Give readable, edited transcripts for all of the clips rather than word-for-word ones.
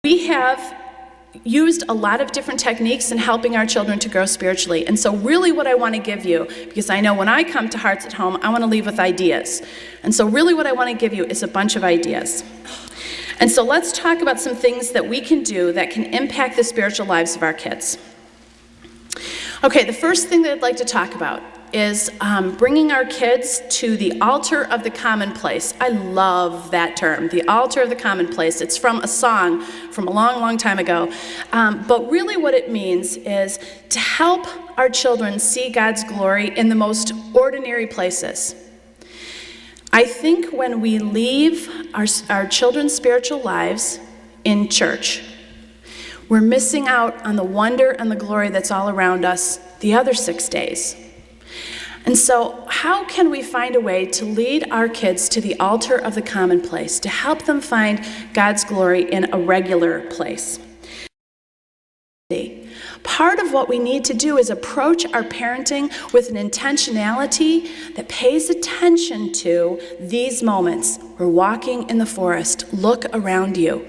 We have used a lot of different techniques in helping our children to grow spiritually. And so really what I want to give you, because I know when I come to Hearts at Home, I want to leave with ideas. And so really what I want to give you is a bunch of ideas. And so let's talk about some things that we can do that can impact the spiritual lives of our kids. Okay, the first thing that I'd like to talk about is bringing our kids to the altar of the commonplace. I love that term, the altar of the commonplace. It's from a song from a long, long time ago. But really what it means is to help our children see God's glory in the most ordinary places. I think when we leave our children's spiritual lives in church, we're missing out on the wonder and the glory that's all around us the other 6 days. And so how can we find a way to lead our kids to the altar of the commonplace, to help them find God's glory in a regular place? Part of what we need to do is approach our parenting with an intentionality that pays attention to these moments. We're walking in the forest. Look around you.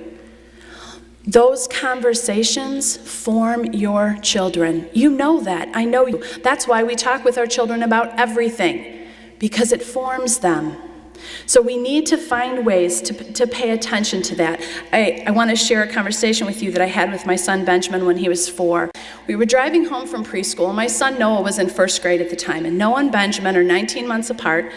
Those conversations form your children. You know that. I know you. That's why we talk with our children about everything, because it forms them. So we need to find ways to pay attention to that. I want to share a conversation with you that I had with my son Benjamin when he was 4. We were driving home from preschool. My son Noah was in first grade at the time, and Noah and Benjamin are 19 months apart,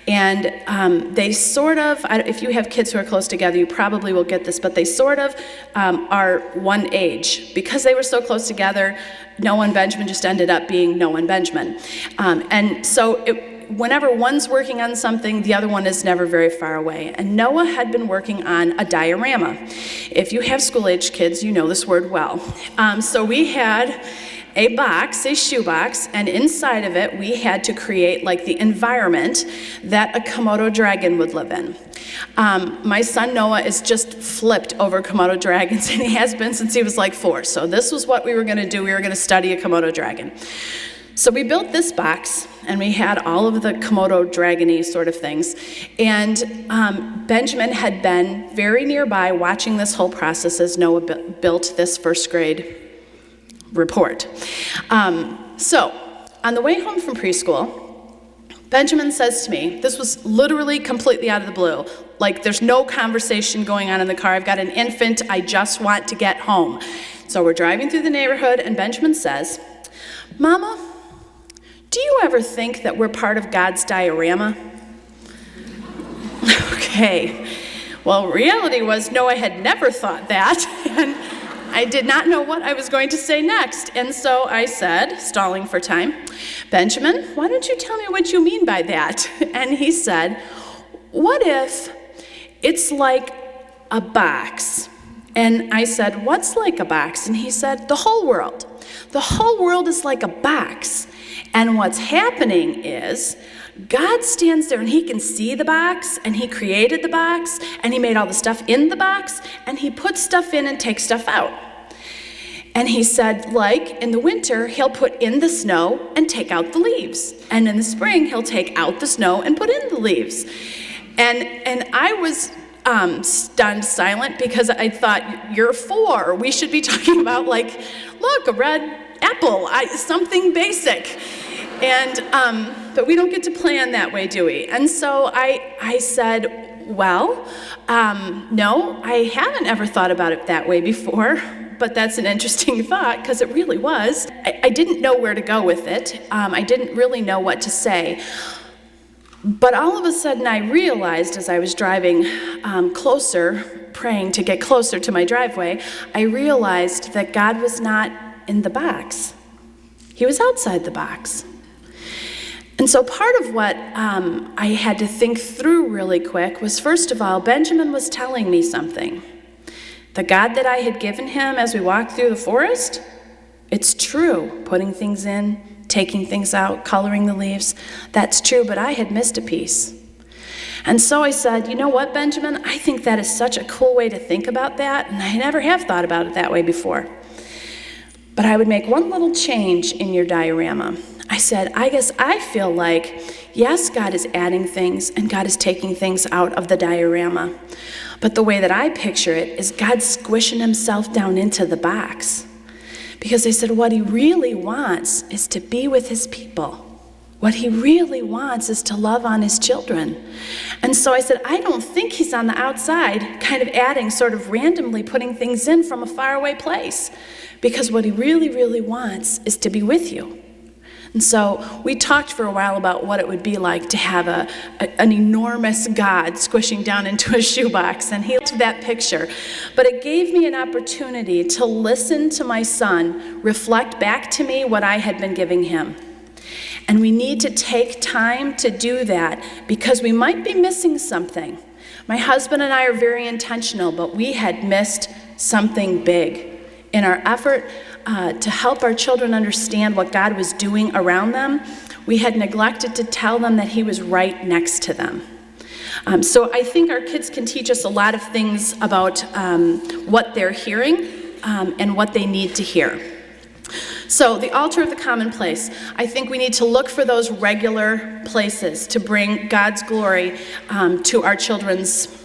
and they sort of, if you have kids who are close together, you probably will get this, but they sort of are one age. Because they were so close together, Noah and Benjamin just ended up being Noah and Benjamin. And so whenever one's working on something, the other one is never very far away. And Noah had been working on a diorama. If you have school-age kids, you know this word well. So we had a box, a shoebox, and inside of it we had to create like the environment that a Komodo dragon would live in. My son Noah is just flipped over Komodo dragons, and he has been since he was like 4. So this was what we were going to do. We were going to study a Komodo dragon. So we built this box, and we had all of the Komodo dragon-y sort of things. And Benjamin had been very nearby watching this whole process as Noah built this first grade report. So on the way home from preschool, Benjamin says to me, this was literally completely out of the blue, like there's no conversation going on in the car. I've got an infant. I just want to get home. So we're driving through the neighborhood, and Benjamin says, "Mama, do you ever think that we're part of God's diorama?" Okay. Well, reality was Noah had never thought that, and I did not know what I was going to say next. And so I said, stalling for time, "Benjamin, why don't you tell me what you mean by that?" And he said, "What if it's like a box?" And I said, "What's like a box?" And he said, "The whole world. The whole world is like a box. And what's happening is God stands there and he can see the box, and he created the box, and he made all the stuff in the box, and he puts stuff in and takes stuff out." And he said, like in the winter, he'll put in the snow and take out the leaves. And in the spring, he'll take out the snow and put in the leaves. And I was stunned silent, because I thought, you're 4. We should be talking about, like, look, a red apple, something basic. And but we don't get to plan that way, do we? And so I said, well, no, I haven't ever thought about it that way before, but that's an interesting thought, because it really was. I didn't know where to go with it. I didn't really know what to say. But all of a sudden I realized, as I was driving closer, praying to get closer to my driveway, I realized that God was not in the box. He was outside the box. And so part of what I had to think through really quick was, first of all, Benjamin was telling me something. The God that I had given him as we walked through the forest, it's true. Putting things in, taking things out, coloring the leaves, that's true, but I had missed a piece. And so I said, you know what, Benjamin, I think that is such a cool way to think about that, and I never have thought about it that way before. But I would make one little change in your diorama. I said, I guess I feel like Yes, God is adding things and God is taking things out of the diorama. But the way that I picture it is God squishing himself down into the box. Because I said what he really wants is to be with his people. What he really wants is to love on his children. And so I said, I don't think he's on the outside, kind of adding, sort of randomly putting things in from a faraway place. Because what he really, really wants is to be with you. And so we talked for a while about what it would be like to have an enormous God squishing down into a shoebox, and he liked that picture. But it gave me an opportunity to listen to my son reflect back to me what I had been giving him. And we need to take time to do that because we might be missing something. My husband and I are very intentional, but we had missed something big. In our effort to help our children understand what God was doing around them, we had neglected to tell them that he was right next to them. So I think our kids can teach us a lot of things about what they're hearing and what they need to hear. So the altar of the commonplace, I think we need to look for those regular places to bring God's glory to our children's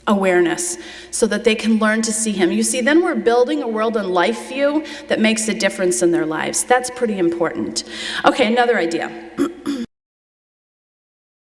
awareness so that they can learn to see him. You see, then we're building a world and life view that makes a difference in their lives. That's pretty important. Okay, another idea.